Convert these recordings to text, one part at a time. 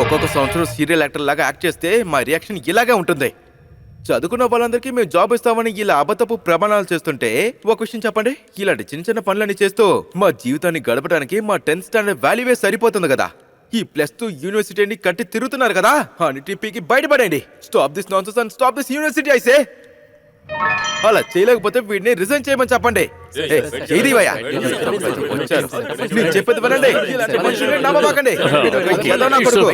ఒక్కొక్క సంవత్సరం serial actor లాగా యాక్ట్ చేస్తే మా రియాక్షన్ ఇలాగే ఉంటుంది. చదువుకున్న వాళ్ళందరికీ మేము జాబ్ ఇస్తామని ఇలా అబద్ధపు ప్రమాణాలు చేస్తుంటే ఒక విషయం చెప్పండి, ఇలాంటి చిన్న చిన్న పనులన్నీ చేస్తూ మా జీవితాన్ని గడపడానికి మా 10th స్టాండర్డ్ వాల్యూవే సరిపోతుంది కదా. ఈ +2 యూనివర్సిటీని కట్టి తిరుగుతున్నారు కదా, అన్నిటి పీకి బయటపడండి. Stop this nonsense and stop this university ఐసే. అలా చేయలేకపోతే వీడిని రిజైన్ చేయమని చెప్పండి. నేను చెప్పేది వినండి, ఇలాంటి మనుషుల్ని నమ్మబాకండి. ఏదో నా కొడుకు.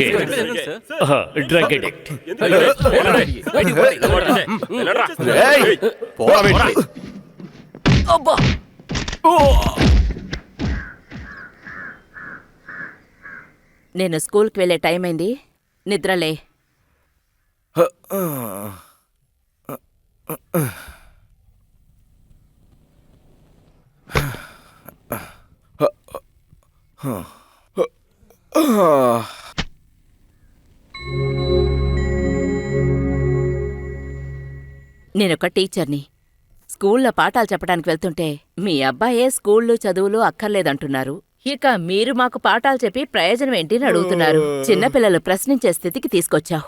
ఏయ్! నేను స్కూల్కి వెళ్ళే టైం అయింది, నిద్రలే. నేనొక టీచర్ని. స్కూల్లో పాఠాలు చెప్పడానికి వెళ్తుంటే మీ అబ్బాయే స్కూళ్ళు చదువులు అక్కర్లేదంటున్నారు. ఇక మీరు మాకు పాఠాలు చెప్పి ప్రయోజనం ఏంటి అని అడుగుతున్నారు. చిన్నపిల్లలు ప్రశ్నించే స్థితికి తీసుకొచ్చావు.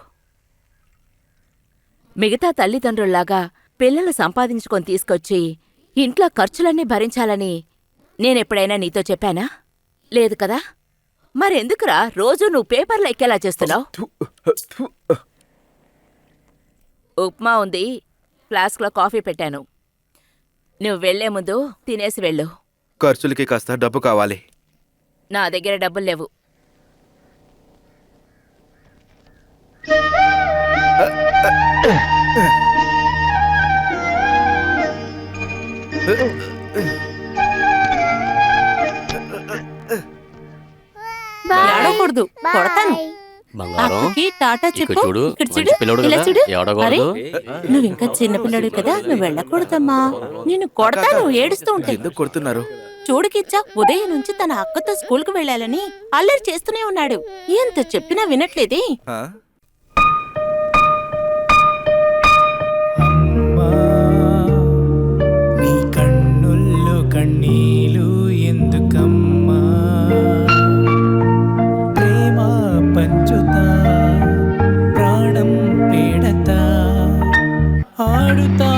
మిగతా తల్లిదండ్రుల్లాగా పిల్లలు సంపాదించుకొని తీసుకొచ్చి ఇంట్లో ఖర్చులన్నీ భరించాలని నేనెప్పుడైనా నీతో చెప్పానా? లేదు కదా. మరెందుకురా రోజూ నువ్వు పేపర్లు ఎక్కేలా చేస్తున్నావు? ఉప్మా ఉంది, ఫ్లాస్క్లో కాఫీ పెట్టాను. నువ్వు వెళ్లే ముందు తినేసి వెళ్ళు. ఖర్చులకి కాస్త డబ్బు కావాలి. నా దగ్గర డబ్బులు లేవు. ఏడకూడదు, కొడతాను. అక్కకి టాటా చెప్పు. ఇక్కడ చూడు, ఇలా చూడు. అరే, నువ్వు ఇంకా చిన్నపిల్లడు కదా, నువ్వు వెళ్ళకూడదమ్మా. నేను కొడతాను ఏడుస్తూ ఉంటే. ఎందుకు కొడుతున్నారు? చూడు కిచ్చా, ఉదయం నుంచి తన అక్కతో స్కూల్ కు వెళ్ళాలని అల్లరి చేస్తూనే ఉన్నాడు. ఎంత చెప్పినా వినట్లేదే. నీ కన్నుల్లో కన్నీలు ఎందుకమ్మా? ప్రేమ పంచుతా, ప్రాణం పేడతా, ఆడుతా